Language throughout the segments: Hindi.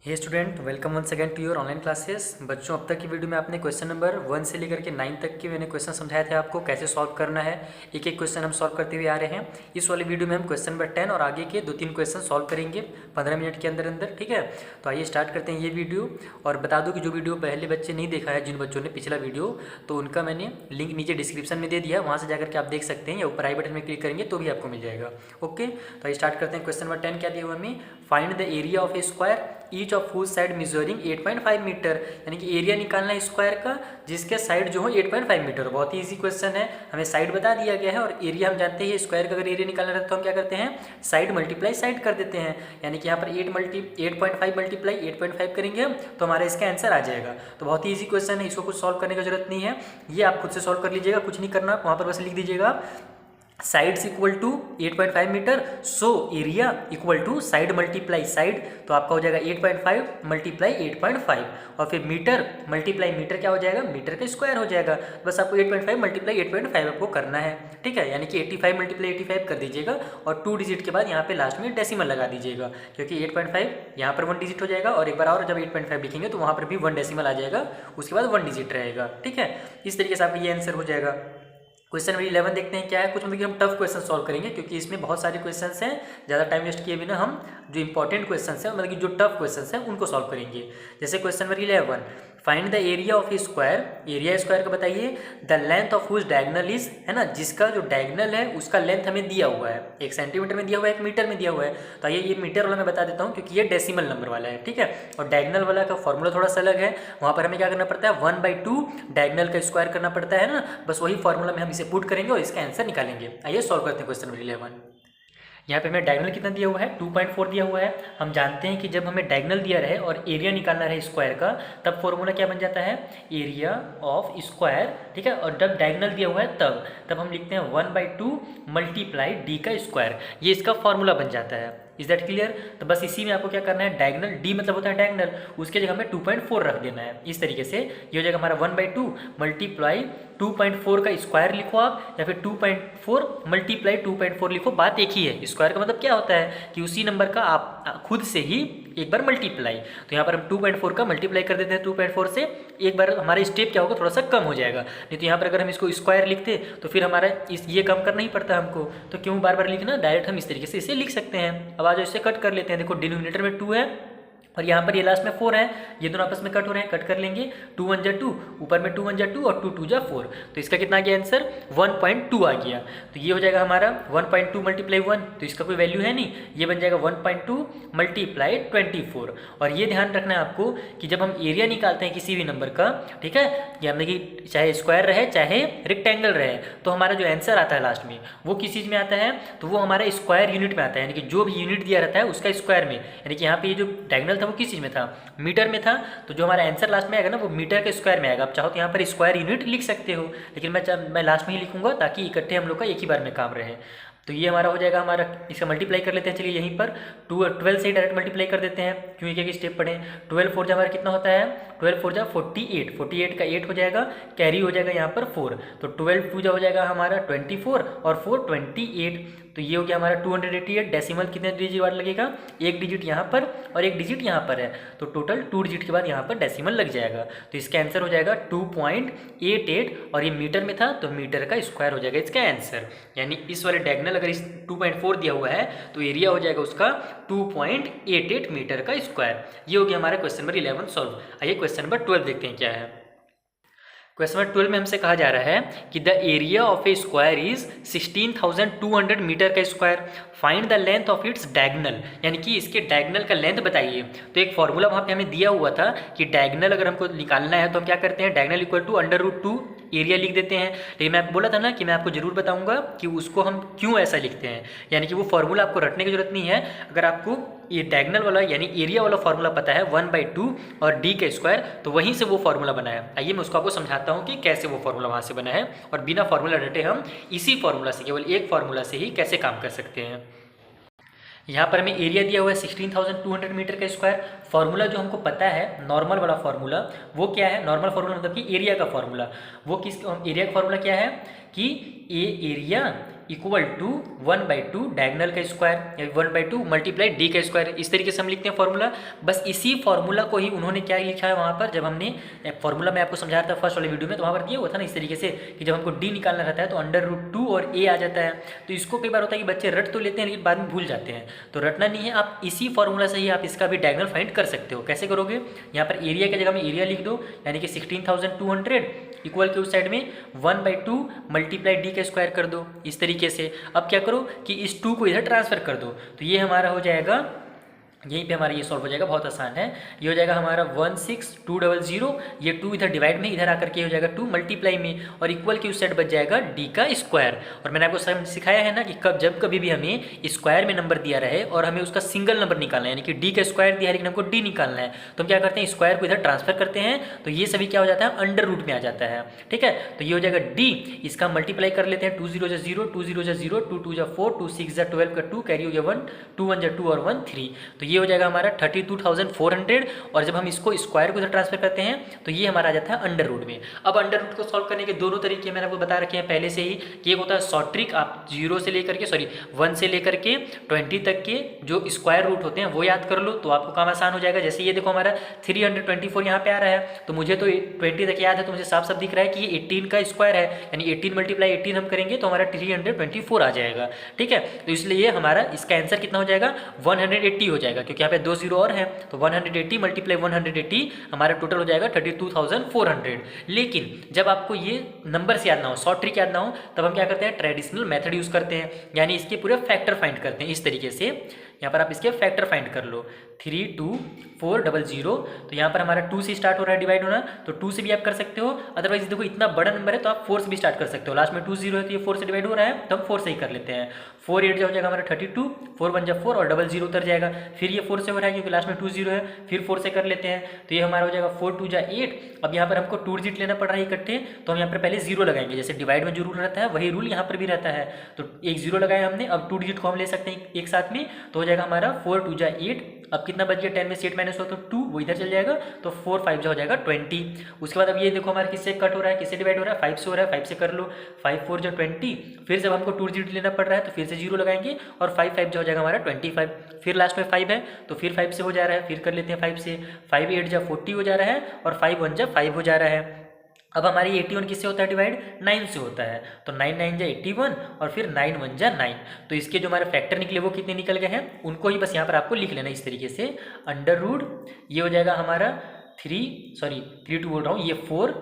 Hey student, welcome once again to your online classes. बच्चों, अब तक की वीडियो में आपने क्वेश्चन नंबर 1 से लेकर के 9 तक के मैंने क्वेश्चन समझाए थे आपको कैसे सॉल्व करना है। एक एक क्वेश्चन हम सॉल्व करते हुए आ रहे हैं। इस वाली वीडियो में हम क्वेश्चन नंबर 10 और आगे के 2-3 क्वेश्चन सॉल्व करेंगे 15 मिनट के अंदर अंदर। ठीक है, तो आइए स्टार्ट करते हैं ये वीडियो। और बता दूँ कि जो वीडियो पहले बच्चे नहीं देखा है, जिन बच्चों ने पिछला वीडियो, तो उनका मैंने लिंक नीचे डिस्क्रिप्शन में दे दिया, वहाँ से जाकर के आप देख सकते हैं, या ऊपर आई बटन में क्लिक करेंगे तो भी आपको मिल जाएगा। ओके, तो आइए स्टार्ट करते हैं। क्वेश्चन नंबर 10 क्या दिया हुआ हमें? Find the area of a square each of whose side measuring 8.5 मीटर। यानी कि एरिया निकालना है स्क्वायर का जिसके साइड जो हो 8.5 मीटर। बहुत ही इजी क्वेश्चन है, हमें साइड बता दिया गया है और एरिया हम जानते हैं। स्क्वायर का अगर एरिया निकालना रहता है तो हम क्या करते हैं, साइड मल्टीप्लाई साइड कर देते हैं। यानी कि यहाँ पर 8.5 मल्टीप्लाई 8.5 करेंगे हम तो हमारा इसका आंसर आ जाएगा। तो बहुत ही ईजी क्वेश्चन है, इसको कुछ सॉल्व करने की जरूरत नहीं है, ये आप खुद से सॉल्व कर लीजिएगा, कुछ नहीं करना। वहाँ पर बस लिख दीजिएगा sides equal to 8.5 metre, so area equal to side multiply side, तो आपका हो जाएगा 8.5 मल्टीप्लाई 8.5, और फिर मीटर मल्टीप्लाई मीटर क्या हो जाएगा, मीटर का स्क्वायर हो जाएगा। बस आपको 8.5 मल्टीप्लाई 8.5 आपको करना है। ठीक है, यानी कि 85 मल्टीप्लाई 85 कर दीजिएगा और 2 डिजिट के बाद यहाँ पे लास्ट में डेसिमल लगा दीजिएगा, क्योंकि 8.5 यहाँ पर 1 डिजिट हो जाएगा और एक बार और जब 8.5 लिखेंगे तो वहाँ पर भी 1 डेसिमल आ जाएगा, उसके बाद 1 डिजिट रहेगा। ठीक है, इस तरीके से आपका ये आंसर हो जाएगा। क्वेश्चन नंबर 11 देखते हैं क्या है। कुछ मतलब कि हम टफ क्वेश्चन सॉल्व करेंगे क्योंकि इसमें बहुत सारे क्वेश्चंस हैं, ज़्यादा टाइम वेस्ट किए बिना हम जो इंपॉर्टेंट क्वेश्चंस हैं, मतलब कि जो टफ क्वेश्चंस हैं उनको सॉल्व करेंगे। जैसे question number 11, find the area of a square. Area square का बताइए। The length of whose diagonal is, है ना, जिसका जो डायगोनल है उसका लेंथ हमें दिया हुआ है, 1 सेंटीमीटर में दिया हुआ है, 1 मीटर में दिया हुआ है। तो आइए ये मीटर वाला मैं बता देता हूँ क्योंकि ये डेसिमल नंबर वाला है। ठीक है, और डायगोनल वाला का फॉर्मूला थोड़ा सा अलग है, वहाँ पर हमें क्या करना पड़ता है, 1/2 डायगोनल का स्क्वायर करना पड़ता है ना। बस वही फॉर्मूला में हम इसे पुट करेंगे और इसका आंसर निकालेंगे। आइए सॉल्व करते हैं क्वेश्चन नंबर 11। यहाँ पे हमें डायगोनल कितना दिया हुआ है, 2.4 दिया हुआ है। हम जानते हैं कि जब हमें डायगोनल दिया रहे और एरिया निकालना रहे स्क्वायर का, तब फॉर्मूला क्या बन जाता है, एरिया ऑफ स्क्वायर। ठीक है, और जब डायगोनल दिया हुआ है तब हम लिखते हैं 1/2 मल्टीप्लाई डी का स्क्वायर, ये इसका फॉर्मूला बन जाता है। Is that clear? तो बस इसी में आपको क्या करना है, डायगोनल, डी मतलब होता है डायगोनल, उसके जगह हमें 2.4 रख देना है। इस तरीके से ये हो जाएगा हमारा 1/2 मल्टीप्लाई 2.4 का स्क्वायर लिखो आप, या फिर 2.4 मल्टीप्लाई 2.4 लिखो, बात एक ही है। स्क्वायर का मतलब क्या होता है कि उसी नंबर का आप खुद से ही एक बार मल्टीप्लाई। तो यहाँ पर हम 2.4 का मल्टीप्लाई कर देते हैं 2.4 से, एक बार हमारा स्टेप क्या होगा, थोड़ा सा कम हो जाएगा। नहीं तो यहाँ पर अगर हम इसको स्क्वायर लिखते तो फिर हमारा ये कम करना ही पड़ता हमको, तो क्यों बार बार लिखना, डायरेक्ट हम इस तरीके से इसे लिख सकते हैं। अब आज इसे कट कर लेते हैं। देखो डिनोमिनेटर में 2 है और यहाँ पर ये लास्ट में 4 है, ये दोनों आपस में कट हो रहे हैं, कट कर लेंगे। 2 1 जा 2, ऊपर में 2 1 जा 2 और 2 2 जा 4, तो इसका कितना आ गया आंसर, 1.2 आ गया। तो ये हो जाएगा हमारा 1.2 मल्टीप्लाई 1, तो इसका कोई वैल्यू है नहीं, ये बन जाएगा 1.2 मल्टीप्लाई 24। और ये ध्यान रखना है आपको कि जब हम एरिया निकालते हैं किसी भी नंबर का, ठीक है, ये हमने कि चाहे स्क्वायर रहे चाहे रेक्टेंगल रहे, तो हमारा जो आंसर आता है लास्ट में वो किस चीज़ में आता है, तो वो हमारा स्क्वायर यूनिट में आता है। यानी कि जो भी यूनिट दिया रहता है उसका स्क्वायर में, यानी कि यहाँ पे ये जो डायगोनल था वो किस चीज़ में था, मीटर में था, तो जो हमारा आंसर लास्ट में आएगा ना वो मीटर के स्क्वायर में आएगा। आप चाहो तो यहाँ पर स्क्वायर यूनिट लिख सकते हो, लेकिन मैं लास्ट में ही लिखूंगा ताकि इकट्ठे हम लोग का एक ही बार में काम रहे। तो ये हमारा हो जाएगा, हमारा इसका मल्टीप्लाई कर लेते हैं। चलिए यहीं पर 12 से ही डायरेक्ट मल्टीप्लाई कर देते हैं, क्यों एक स्टेप पढ़ें। 12 4 जा हमारा कितना होता है, 12 4 जा 48, 48 का 8 हो जाएगा, कैरी हो जाएगा यहाँ पर 4, तो 12 2 जा हो जाएगा हमारा 24 और 4 28, तो ये हो गया हमारा 288। डेसिमल कितने डिजिट बाद लगेगा, एक डिजिट यहाँ पर और एक डिजिट यहाँ पर है, तो टोटल 2 डिजिट के बाद यहाँ पर डेसिमल लग जाएगा। तो इसका आंसर हो जाएगा 2.88, और ये मीटर में था तो मीटर का स्क्वायर हो जाएगा इसका आंसर। यानी इस वाले डायगोनल अगर इस 2.4 दिया हुआ है तो एरिया हो जाएगा उसका 2.88 मीटर का स्क्वायर। ये हो गया हमारा क्वेश्चन नंबर 11 सॉल्व। आइए क्वेश्चन नंबर 12 देखते हैं क्या है। क्वेश्चन नंबर 12 में हमसे कहा जा रहा है कि the area of a square is 16,200 metre का square, find the length of its diagonal. यानी कि इसके डायगोनल का लेंथ बताइए। तो एक फॉर्मूला वहाँ पे हमें दिया हुआ था कि डायगोनल अगर हमको निकालना है तो हम क्या करते हैं, डायगोनल इक्वल टू √2 एरिया लिख देते हैं। लेकिन मैं आपको बोला था ना कि मैं आपको जरूर बताऊंगा कि उसको हम क्यों ऐसा लिखते हैं, यानी कि वो फॉर्मूला आपको रटने की जरूरत नहीं है। अगर आपको ये डायगोनल वाला यानी एरिया वाला फॉर्मूला पता है 1/2 और डी का स्क्वायर, तो वहीं से वो फॉर्मूला बना है। आइए मैं उसको आपको समझाता हूँ कि कैसे वो फॉर्मूला वहाँ से बना है, और बिना फॉर्मूला रटे हम इसी फॉर्मूला से, केवल एक फॉर्मूला से ही कैसे काम कर सकते हैं। यहाँ पर हमें एरिया दिया हुआ है 16,200 मीटर का स्क्वायर। फॉर्मूला जो हमको पता है नॉर्मल वाला फॉर्मूला, वो क्या है, नॉर्मल फॉर्मूला मतलब कि एरिया का फॉर्मूला, वो किस, एरिया का फॉर्मूला क्या है कि ए एरिया इक्वल टू 1/2 डायगोनल का स्क्वायर, 1/2 मल्टीप्लाई डी का स्क्वायर। इस तरीके से हम लिखते हैं फॉर्मूला। बस इसी फॉर्मूला को ही उन्होंने क्या लिखा है वहाँ पर, जब हमने फॉर्मूला मैं आपको समझा रहा था फर्स्ट वाले वीडियो में, तो वहाँ पर दिया हुआ था ना इस तरीके से कि जब हमको डी निकालना रहता है तो अंडर रूट 2 और ए आ जाता है। तो इसको कई बार होता है कि बच्चे रट तो लेते हैं लेकिन बाद में भूल जाते हैं, तो रटना नहीं है। आप इसी फॉर्मूला से ही आप इसका भी डायगोनल फाइंड कर सकते हो। कैसे करोगे, यहाँ पर एरिया की जगह में एरिया लिख दो, यानी कि 16,200 इक्वल के उस साइड में 1/2 मल्टीप्लाई डी का स्क्वायर कर दो इस तरीके से। अब क्या करो कि इस 2 को इधर ट्रांसफर कर दो, तो ये हमारा हो जाएगा, यहीं पे हमारा ये सॉल्व हो जाएगा, बहुत आसान है। ये हो जाएगा हमारा 16,200, ये 2 इधर डिवाइड में, इधर आकर के हो जाएगा 2 मल्टीप्लाई में, और इक्वल की उस साइड बच जाएगा डी का स्क्वायर। और मैंने आपको सिखाया है ना कि जब कभी भी हमें स्क्वायर में नंबर दिया रहे और हमें उसका सिंगल नंबर निकालना है, यानी कि डी का स्क्वायर दिया है लेकिन हमको डी निकालना है, तो हम क्या करते हैं, स्क्वायर को इधर ट्रांसफर करते हैं, तो ये सभी क्या हो जाता है, अंडर रूट में आ जाता है। ठीक है, तो ये हो जाएगा डी, इसका मल्टीप्लाई कर लेते हैं, 2 0 0, 2 0 0, 2 2 4, 2 6 12 का 2, कैरी हो गया 1, 2 1 2 और 1 3, तो ये हो जाएगा हमारा 32,400। और जब हम इसको स्क्वायर को इधर ट्रांसफर करते हैं तो ये हमारा आ जाता है अंडर रूट में। अब अंडर रूट को सॉल्व करने के दोनों तरीके मैंने आपको बता रखे हैं पहले से ही, कि एक होता है शॉर्ट ट्रिक, आप 1 से लेकर के 20 तक के जो स्क्वायर रूट होते हैं वो याद कर लो, तो आपको काम आसान हो जाएगा। जैसे ये देखो हमारा 324 यहाँ पे आ रहा है, तो मुझे तो 20 तक याद है, तो मुझे साफ साफ दिख रहा है कि ये 18 का स्क्वायर है, यानी 18 मल्टीप्लाई 18 हम करेंगे तो हमारा 324 आ जाएगा। ठीक है, तो इसलिए हमारा इसका आंसर कितना हो जाएगा, 180 हो जाएगा, क्योंकि यहाँ पे 2 0 और है, तो 180 मल्टीप्लाई 180 हमारा टोटल हो जाएगा 32,400। लेकिन जब आपको ये नंबर से याद ना हो, शॉर्ट ट्रिक याद ना हो, तब हम क्या करते हैं, ट्रेडिशनल मेथड यूज करते हैं, यानी इसके पूरे फैक्टर फाइंड करते हैं इस तरीके से। यहाँ पर आप इसके फैक्टर फाइंड कर लो, 32400, तो यहाँ पर हमारा 2 से स्टार्ट हो रहा है डिवाइड होना, तो 2 से भी आप कर सकते हो। अदरवाइज देखो इतना बड़ा नंबर है तो आप 4 से भी स्टार्ट कर सकते हो, लास्ट में 2 0 है तो ये 4 से डिवाइड हो रहा है, तो हम 4 से ही कर लेते हैं। 4 8 हो जाएगा हमारा 32, 4 1 4 और 0 0 उतर जाएगा, फिर ये 4 से हो रहा है क्योंकि लास्ट में 2 0 है, फिर 4 से कर लेते हैं, तो ये हमारा हो जाएगा 4 2 8। अब यहाँ पर हमको 2 डिजिट लेना पड़ रहा है इकट्ठे, तो हम यहाँ पर पहले 0 लगाएंगे, जैसे डिवाइड में जो रूल रहता है वही रूल यहाँ पर भी रहता है, तो एक 0 लगाया हमने। अब 2 डिजिट को हम ले सकते हैं एक साथ में, तो हो जाएगा हमारा 4 2 8। अब कितना बच गया, 10 में से 8 माइनस हो तो 2, वो इधर चल जाएगा, तो 4 5 हो जाएगा 20। उसके बाद अब ये देखो हमारा किससे कट हो रहा है, किससे डिवाइड हो रहा है, 5 से हो रहा है, 5 से कर लो, 5 4 20। फिर जब हमको 2 डिजिट लेना पड़ रहा है तो फिर से 0 लगाएंगे, और 5 5 हो जाएगा हमारा 25। फिर लास्ट में 5 है तो फिर 5 से हो जा रहा है, फिर कर लेते हैं 5 से, 5 8 40 हो जा रहा है, और 5 1 5 हो जा रहा है। अब हमारी 81 किससे होता है डिवाइड, 9 से होता है, तो 9 9 जा 81 और फिर 9 1 जा 9। तो इसके जो हमारे फैक्टर निकले वो कितने निकल गए हैं, उनको ही बस यहाँ पर आपको लिख लेना इस तरीके से, अंडर रूट ये हो जाएगा हमारा 3 2 बोल रहा हूँ, ये 4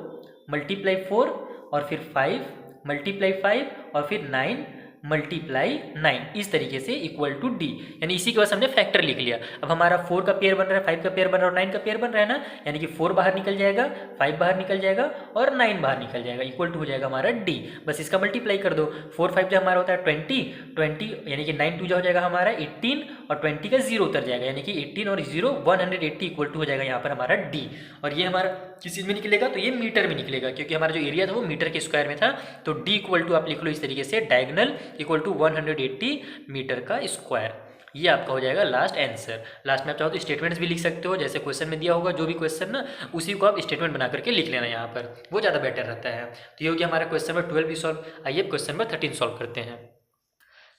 मल्टीप्लाई 4 और फिर 5 मल्टीप्लाई 5 और फिर 9 मल्टीप्लाई 9, इस तरीके से इक्वल टू डी, यानी इसी के बाद हमने फैक्टर लिख लिया। अब हमारा 4 का पेयर बन रहा है, 5 का पेयर बन रहा है और 9 का पेयर बन रहा है ना, यानी कि 4 बाहर निकल जाएगा, 5 बाहर निकल जाएगा और 9 बाहर निकल जाएगा, इक्वल टू हो जाएगा हमारा डी। बस इसका मल्टीप्लाई कर दो, 4 5 जो हमारा होता है 20 यानी कि 9 2 जो हो जाएगा हमारा 18 और 20 का 0 उतर जाएगा, यानी कि 18 और 0 180 इक्वल टू हो जाएगा यहाँ पर हमारा डी। और ये हमारा किस चीज़ में निकलेगा, तो ये मीटर में निकलेगा, क्योंकि हमारा जो एरिया था वो मीटर के स्क्वायर में था, तो डी इक्वल टू आप लिख लो इस तरीके से, डायगोनल इक्वल टू 180 मीटर का स्क्वायर। ये आपका हो जाएगा लास्ट आंसर। लास्ट में आप चाहो तो स्टेटमेंट्स भी लिख सकते हो, जैसे क्वेश्चन में दिया होगा जो भी क्वेश्चन ना, उसी को आप स्टेटमेंट बना करके लिख लेना यहाँ पर, वो ज़्यादा बेटर रहता है। तो ये हो गया हमारा क्वेश्चन नंबर 12 भी सॉल्व। आइए क्वेश्चन नंबर 13 सॉल्व करते हैं।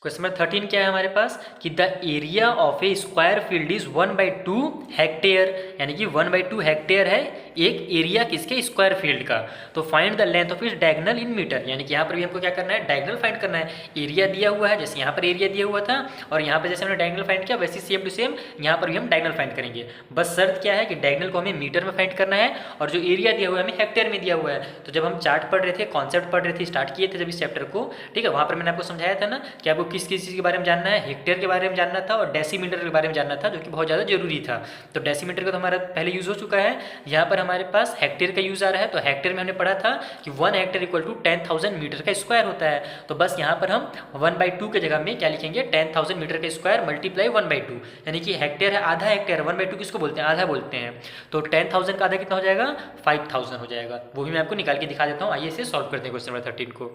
क्वेश्चन नंबर 13 क्या है हमारे पास, कि the area of a square field is 1/2 hectare, यानी कि 1/2 हेक्टेयर है एक एरिया किसके, स्क्वायर फील्ड का। तो find the length of its diagonal in metre, यानी कि यहाँ पर भी हमको क्या करना है, डायगोनल फाइंड करना है। एरिया दिया हुआ है, जैसे यहाँ पर एरिया दिया हुआ था और यहाँ पर जैसे हमने डायगोनल फाइंड किया, वैसे सेम टू सेम यहाँ पर भी हम डायगोनल फाइंड करेंगे। बस शर्त क्या है कि डायगोनल को हमें मीटर में फाइंड करना है, और जो एरिया दिया हुआ है हमें हेक्टेयर में दिया हुआ है। तो जब हम चार्ट पढ़ रहे थे, कॉन्सेप्ट पढ़ रहे थे, स्टार्ट किए थे जब इस चैप्टर को, ठीक है, वहाँ पर मैंने आपको समझाया था ना कि आपको किस किस चीज़ के बारे में जानना है, हेक्टेयर के बारे में जानना था और डेसीमीटर के बारे में जानना था, जो कि बहुत ज़्यादा जरूरी था। तो डेसीमीटर का तो हमारा पहले यूज़ हो चुका है, यहाँ पर हमारे पास हेक्टेयर का यूज़ आ रहा है। तो हेक्टेयर में हमने पढ़ा था कि 1 हेक्टेयर इक्वल टू 10,000 मीटर का स्क्वायर होता है। तो बस यहाँ पर हम 1/2 के जगह में क्या लिखेंगे, 10,000 मीटर का स्क्वायर मल्टीप्लाई 1/2, यानी कि हेक्टेयर है आधा हेक्टेयर, 1/2 किसको बोलते हैं, आधा बोलते हैं। तो 10,000 का आधा कितना हो जाएगा, 5,000 हो जाएगा। वो भी मैं आपको निकाल के दिखा देता हूँ। आइए इसे सॉल्व करते हैं क्वेश्चन नंबर 13 को।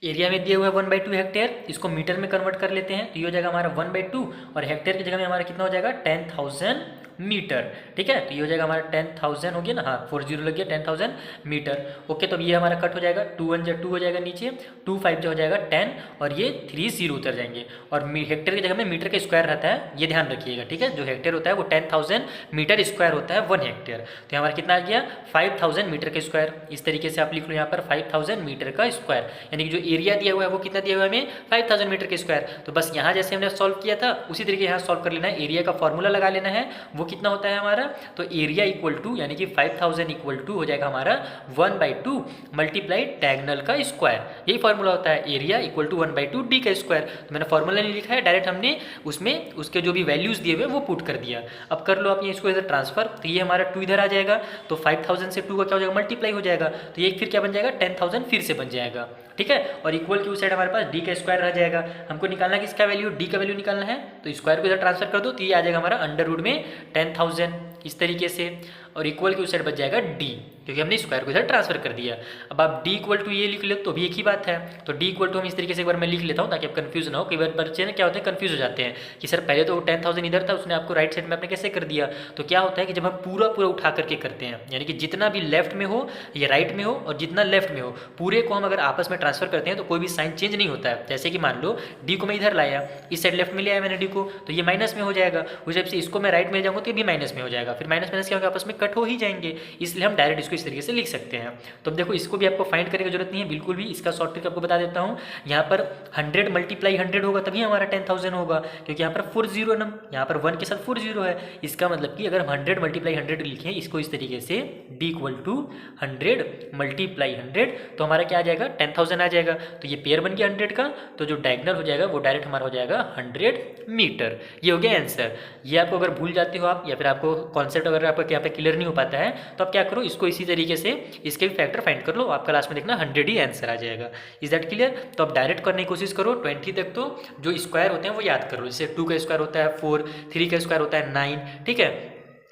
एरिया में दिया हुआ है 1/2 हेक्टेयर, इसको मीटर में कन्वर्ट कर लेते हैं, तो ये हो जाएगा हमारा 1/2 और हेक्टेयर की जगह में हमारा कितना हो जाएगा 10,000 मीटर। ठीक है, तो ये हो जाएगा हमारा 10,000 हो गया ना, हाँ 40 लग गया 10,000 मीटर। ओके, तो ये हमारा कट हो जाएगा, 2 1 2 हो जाएगा नीचे, 2 5 जो हो जाएगा 10 और ये 3 0 उतर जाएंगे। और हेक्टेयर की जगह में मीटर का स्क्वायर रहता है, ये ध्यान रखिएगा। ठीक है, जो हेक्टेयर होता है वो 10,000 मीटर स्क्वायर होता है 1 हेक्टेयर। तो हमारा कितना आ गया 5,000 मीटर का स्क्वायर। इस तरीके से आप लिख लो यहाँ पर 5,000 मीटर का स्क्वायर, यानी कि जो एरिया दिया हुआ है वो कितना दिया हुआ है हमें 5,000 मीटर के स्क्वायर। तो बस यहाँ जैसे हमने सॉल्व किया था उसी तरीके यहाँ सॉल्व कर लेना है, एरिया का फॉर्मूला लगा लेना है। वो कितना होता है हमारा, तो एरिया इक्वल टू यानी कि 5,000 इक्वल टू हो जाएगा हमारा 1/2 मल्टीप्लाइड डायगोनल का स्क्वायर। यही फॉर्मूला होता है, एरिया इक्वल टू 1/2 डी का स्क्वायर। तो मैंने फॉर्मूला नहीं लिखा है, डायरेक्ट हमने उसमें उसके जो भी वैल्यूज दिए हुए वो पुट कर दिया। अब कर लो आप ये इसको इधर ट्रांसफर, तो ये हमारा 2 इधर आ जाएगा, तो 5,000 से 2 का क्या हो जाएगा मल्टीप्लाई हो जाएगा, तो ये फिर क्या बन जाएगा 10,000 फिर से बन जाएगा। ठीक है, और इक्वल की उस साइड हमारे पास डी का स्क्वायर रह जाएगा। हमको निकालना है किसका वैल्यू, डी का वैल्यू निकालना है, तो स्क्वायर को इधर ट्रांसफर कर दो, तो ये आ जाएगा हमारा अंडर रूट में 10,000 इस तरीके से, और इक्वल की उस साइड बच जाएगा डी, क्योंकि हमने स्क्वायर को इधर ट्रांसफर कर दिया। अब आप डी इक्वल टू ये लिख ले तो भी एक ही बात है, तो डी इक्वल टू हम इस तरीके से एक बार मैं लिख लेता हूँ ताकि आप कंफ्यूज ना हो। कई बार बच्चे ना क्या होते हैं कंफ्यूज हो जाते हैं कि सर पहले तो 10,000 इधर था, उसने आपको राइट साइड में आपने कैसे कर दिया। तो क्या होता है कि जब हम पूरा पूरा उठा करके करते हैं, यानी कि जितना भी लेफ्ट में हो या राइट में हो और जितना लेफ्ट में हो पूरे को हम अगर आपस में ट्रांसफर करते हैं तो कोई भी साइन चेंज नहीं होता है। जैसे कि मान लो डी को मैं इधर लाया, इस साइड लेफ्ट में ले आया मैंने डी को, तो ये माइनस में हो जाएगा। उस टाइप से इसको मैं राइट में जाऊँगा तो ये भी माइनस में हो जाएगा, फिर माइनस माइनस क्या होगा आपस में कट हो ही जाएंगे, इसलिए हम डायरेक्ट इसको इस तरीके से लिख सकते हैं। तो अब देखो इसको भी आपको फाइंड करने की जरूरत नहीं है बिल्कुल भी, इसका शॉर्ट ट्रिक आपको बता देता हूँ। यहाँ पर 100 मल्टीप्लाई 100 होगा तभी हमारा 10,000 होगा, क्योंकि यहाँ पर 4 0 नम यहाँ पर 1 के साथ 4 0 है। इसका मतलब कि अगर हम 100 मल्टीप्लाई 100 लिखें इसको इस तरीके से डी इक्वल टू 100 मल्टीप्लाई 100, तो हमारा क्या आ जाएगा 10,000 आ जाएगा। तो ये पेयर बन गया 100 का, तो जो डायगोनल हो जाएगा वो डायरेक्ट हमारा हो जाएगा 100 मीटर। ये हो गया आंसर। ये आपको अगर भूल जाते हो आप या फिर आपको कॉन्सेप्ट अगर आपको यहाँ पे क्लियर नहीं हो पाता है तो आप क्या करो, इसको इसी तरीके से इसके भी फैक्टर फाइंड कर लो, आपका लास्ट में देखना 100 ही आंसर आ जाएगा। Is that clear. तो आप डायरेक्ट करने की कोशिश करो 20 तक, तो जो स्क्वायर होते हैं वो याद कर लो। जैसे 2 का स्क्वायर होता है 4, 3 का स्क्वायर होता है 9, ठीक है,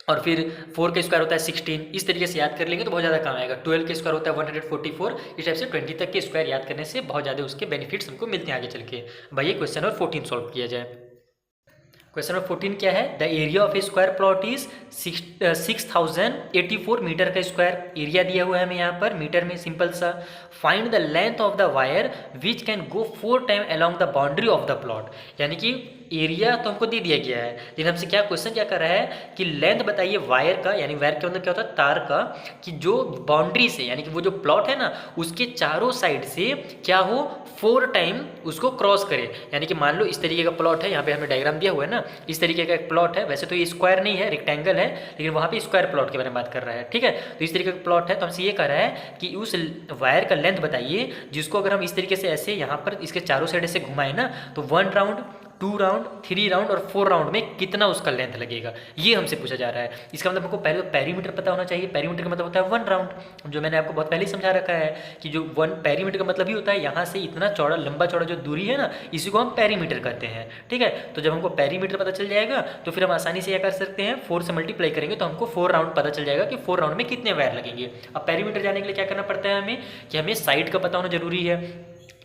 और फिर 4 का स्क्वायर होता है 16। इस तरीके से याद कर लेंगे तो बहुत ज़्यादा काम आएगा। 12 का स्क्वायर होता है 144। इस टाइप से 20 तक के स्क्वायर याद करने से बहुत ज़्यादा उसके बेनिफिट्स हमको मिलते हैं आगे चल के। भाई क्वेश्चन नंबर 14 सॉल्व किया जाए। क्वेश्चन नंबर 14 क्या है, the area of a square plot is 6,084 metre का स्क्वायर एरिया दिया हुआ है हमें यहाँ पर मीटर में। सिंपल सा, find the length of the wire which can go 4 time along the boundary of the plot. यानी कि एरिया तो हमको दे दिया गया है, लेकिन हमसे क्या क्वेश्चन क्या कर रहा है कि लेंथ बताइए वायर का, यानी वायर के अंदर क्या होता है तार का, कि जो बाउंड्री से यानी कि वो जो प्लॉट है ना उसके चारों साइड से क्या हो 4 टाइम उसको क्रॉस करे। यानी कि मान लो इस तरीके का प्लॉट है, यहाँ पे हमें डायग्राम दिया हुआ है ना, इस तरीके का एक प्लॉट है। वैसे तो ये स्क्वायर नहीं है, रेक्टेंगल है, लेकिन वहाँ पे स्क्वायर प्लॉट के बारे में बात कर रहा है। ठीक है, तो इस तरीके का प्लॉट है, तो हमसे ये कह रहा है कि उस वायर का लेंथ बताइए जिसको अगर हम इस तरीके से ऐसे यहाँ पर इसके चारों साइड से घुमाएं ना तो 1 राउंड 2 राउंड 3 राउंड और 4 राउंड में कितना उसका लेंथ लगेगा, ये हमसे पूछा जा रहा है। इसका मतलब हमको पहले तो पेरीमीटर पता होना चाहिए। पेरीमीटर का मतलब होता है 1 राउंड, जो मैंने आपको बहुत पहले ही समझा रखा है कि जो 1 पेरीमीटर का मतलब ही होता है यहाँ से इतना चौड़ा लंबा चौड़ा जो दूरी है ना इसी को हम पेरीमीटर कहते हैं। ठीक है, तो जब हमको पेरीमीटर पता चल जाएगा तो फिर हम आसानी से क्या कर सकते हैं, 4 से मल्टीप्लाई करेंगे तो हमको 4 राउंड पता चल जाएगा कि 4 राउंड में कितने वायर लगेंगे। अब पेरीमीटर जाने के लिए क्या करना पड़ता है हमें, कि हमें साइड का पता होना जरूरी है।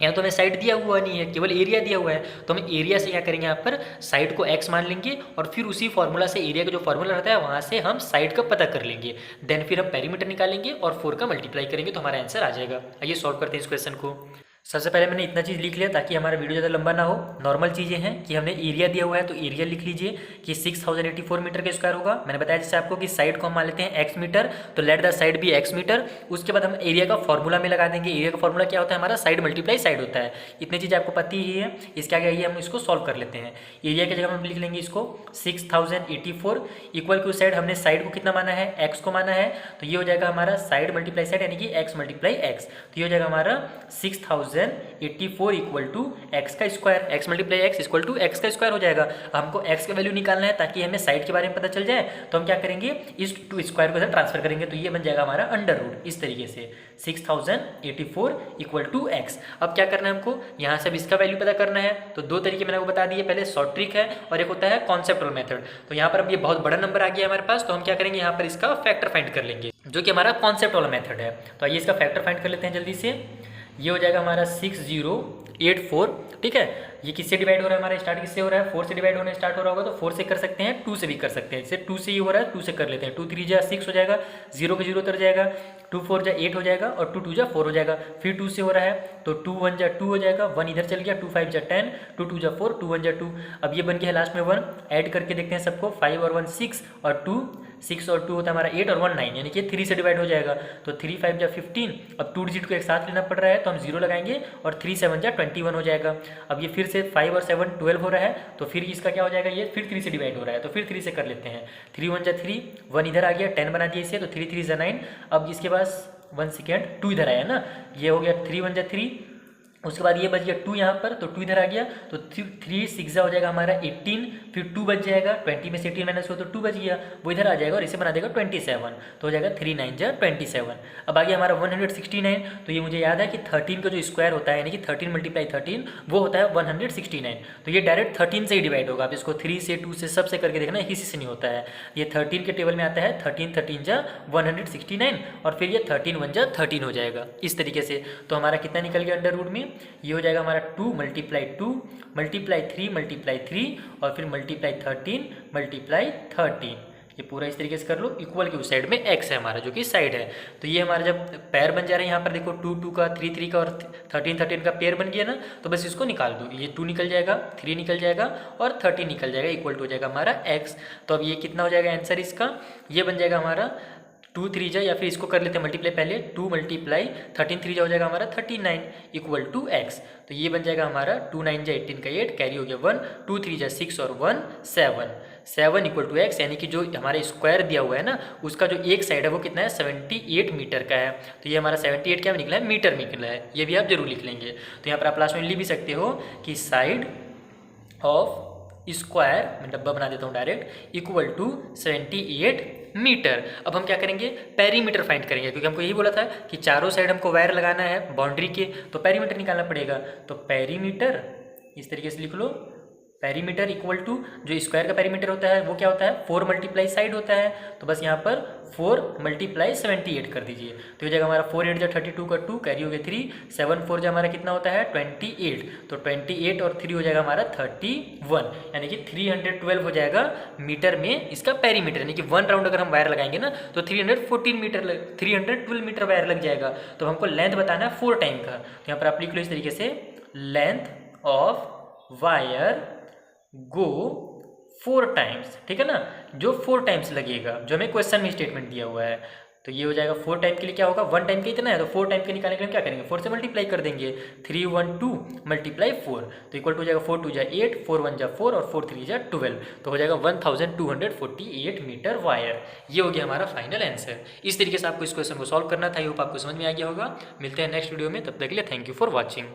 यहाँ तो हमें साइड दिया हुआ नहीं है, केवल एरिया दिया हुआ है, तो हम एरिया से क्या करेंगे यहाँ पर साइड को x मान लेंगे और फिर उसी फॉर्मूला से एरिया का जो फॉर्मूला रहता है वहाँ से हम साइड का पता कर लेंगे। देन फिर हम पेरीमीटर निकालेंगे और 4 का मल्टीप्लाई करेंगे तो हमारा आंसर आ जाएगा। आइए सॉल्व करते हैं इस क्वेश्चन को। सबसे पहले मैंने इतना चीज़ लिख लिया ताकि हमारा वीडियो ज़्यादा लंबा ना हो। नॉर्मल चीज़ें हैं कि हमने एरिया दिया हुआ है तो एरिया लिख लीजिए कि 6,084 मीटर का स्क्वायर होगा। मैंने बताया जैसे आपको कि साइड को हम मान लेते हैं x मीटर, तो लेट द साइड भी x मीटर। उसके बाद हम एरिया का फॉर्मूला में लगा देंगे। एरिया का फॉर्मूला क्या होता है हमारा, साइड मल्टीप्लाई साइड होता है। इतनी चीज़ आपको पता ही है। इसके आगे आइए हम इसको सॉल्व कर लेते हैं। एरिया की जगह हम लिख लेंगे इसको 6,084 इक्वल टू साइड, हमने साइड को कितना माना है, x को माना है, तो ये हो जाएगा हमारा साइड मल्टीप्लाई साइड यानी कि x मल्टीप्लाई x। तो ये हो जाएगा हमारा 6,084 इक्वल टू एक्स का square, x multiply x equal to x का स्क्वायर हो जाएगा। हमको एक्स का वैल्यू निकालना है ताकि हमें साइड के बारे में पता चल जाए, तो हम क्या करेंगे इस टू स्क्वायर को ट्रांसफर करेंगे तो ये बन जाएगा हमारा अंडर रूट। इस तरीके से 6,084 इक्वल टू एक्स। अब क्या करना है हमको, यहाँ से अब इसका वैल्यू पता करना है। तो 2 तरीके मैंने आपको बता दिए, पहले शॉर्ट ट्रिक है और एक होता है कॉन्सेप्टुअल मेथड। तो यहाँ पर अब ये बहुत बड़ा नंबर आ गया हमारे पास, तो हम क्या करेंगे यहाँ पर इसका फैक्टर फाइंड कर लेंगे, जो कि हमारा कॉन्सेप्ट वाला मेथड है। तो आइए इसका फैक्टर फाइंड कर लेते हैं जल्दी से। ये हो जाएगा हमारा 6084, ठीक है। ये किससे डिवाइड हो रहा है हमारा, स्टार्ट किससे हो रहा है, 4 से डिवाइड होने स्टार्ट हो रहा होगा, तो 4 से कर सकते हैं, 2 से भी कर सकते हैं। जैसे 2 से ये हो रहा है, 2 से कर लेते हैं। 2 3 जा 6 हो जाएगा, 0 के 0 उतर जाएगा, 2 4 जा 8 हो जाएगा, और 2 2 जा 4 हो जाएगा। फिर 2 से हो रहा है तो 2 1 जा 2 हो जाएगा, 1 इधर चल गया, 2 5 जा 10, 2 2 जा 4, 2 1 जा 2। अब ये बन गया है लास्ट में 1, ऐड करके देखते हैं सबको, 5 और 1 6, और 2 6 और 2 होता है हमारा 8, और 1 9, यानी कि 3 से डिवाइड हो जाएगा। तो 3 5 जा 15, अब 2 डिजिट को एक साथ लेना पड़ रहा है तो हम 0 लगाएंगे, और 3 7 जा 21 हो जाएगा। अब ये फिर से 5 और 7 12 हो रहा है, तो फिर इसका क्या हो जाएगा, ये फिर 3 से डिवाइड हो रहा है, तो फिर 3 से कर लेते हैं। 3 1 जा 3, 1 इधर आ गया, 10 बना दिया इसे, तो 3 3 जा 9। अब इसके पास 1 सेकेंड 2 इधर आया ना, ये हो गया 3 1 जा 3, उसके बाद ये बच गया 2 यहाँ पर, तो 2 इधर आ गया, तो 3 6 हो जाएगा हमारा 18, फिर 2 बच जाएगा, 20 में से 18 माइनस हो तो 2 बच गया, वो इधर आ जाएगा और इसे बना देगा 27, तो हो जाएगा 3 9 जा 27। अब आ गया हमारा 169, तो ये मुझे याद है कि 13 का जो स्क्वायर होता है, यानी कि 13 × 13 वो होता है 169, तो ये डायरेक्ट 13 से ही डिवाइड होगा। आप इसको 3 से 2 से सबसे करके देखना, इसी से नहीं होता है। ये 13 के टेबल में आता है, 13 13 जा 169, और फिर ये 13 1 जा 13 हो जाएगा इस तरीके से। तो हमारा कितना निकल गया अंडर रूट में, ये हो जाएगा हमारा 2 × 2 × 3 × 3, और फिर मल्टीप्लाई 13 × 13। ये पूरा इस तरीके से कर लो। इक्वल के उस साइड में x है हमारा, जो कि साइड है। तो ये हमारा जब पेयर बन जा रहे हैं, यहाँ पर देखो 2 2 का, 3 3 का, और 13 13 का पेयर बन गया ना, तो बस इसको निकाल दो। ये 2 निकल जाएगा, 3 निकल जाएगा, और 13 निकल जाएगा, इक्वल टू हो जाएगा हमारा x। तो अब ये कितना हो जाएगा आंसर इसका, ये बन जाएगा हमारा 2 3 जा, या फिर इसको कर लेते हैं मल्टीप्लाई पहले, 2 × 13 3 जा हो जाएगा हमारा 39, इक्वल टू x। तो ये बन जाएगा हमारा 2 9 जा 18 का 8, कैरी हो गया 1, 2 3 जा 6, और 1 7 इक्वल टू x, यानी कि जो हमारे स्क्वायर दिया हुआ है ना, उसका जो एक साइड है वो कितना है, 78 मीटर का है। तो ये हमारा 78 क्या निकला है, मीटर में निकला है। ये भी आप जरूर लिख लेंगे। तो यहाँ पर आप लास्ट में लिख भी सकते हो कि साइड ऑफ स्क्वायर, मैं डब्बा बना देता हूँ डायरेक्ट, इक्वल टू 78 मीटर। अब हम क्या करेंगे, पेरीमीटर फाइंड करेंगे, क्योंकि हमको यही बोला था कि चारों साइड हमको वायर लगाना है बाउंड्री के, तो पेरीमीटर निकालना पड़ेगा। तो पेरीमीटर इस तरीके से लिख लो, पेरीमीटर इक्वल टू जो स्क्वायर का पेरीमीटर होता है वो क्या होता है, 4 × साइड होता है। तो बस यहाँ पर 4 × 78 कर दीजिए, तो हो जाएगा हमारा 4 8 जा 32 का 2, कैरी हो गया 3, 7 4 जा हमारा कितना होता है 28, तो 28 और 3 हो जाएगा हमारा 31, यानी कि 312 हो जाएगा मीटर में इसका पेरीमीटर। यानी कि 1 राउंड अगर हम वायर लगाएंगे ना, तो 312 मीटर वायर लग जाएगा। तो हमको लेंथ बताना है 4 टाइम का, तो यहाँ पर आप लिख लो इस तरीके से, length of wire go 4 times, ठीक है ना, जो 4 टाइम्स लगेगा, जो हमें क्वेश्चन में स्टेटमेंट दिया हुआ है। तो ये हो जाएगा 4 टाइम के लिए क्या होगा, 1 टाइम के इतना है, तो 4 टाइम के निकालने के लिए क्या करेंगे, 4 से मल्टीप्लाई कर देंगे, 3 1 2 × 4, तो इक्वल टू हो जाएगा 4 2 जा 8, 4 1 जा 4, और 4 3 जा 12, तो हो जाएगा 1248 मीटर वायर। ये हो गया हमारा फाइनल आंसर। इस तरीके से आपको इस क्वेश्चन को सॉल्व करना था। आई होप आपको समझ में आ गया होगा। मिलते हैं नेक्स्ट वीडियो में, तब तक के लिए थैंक यू फॉर वॉचिंग।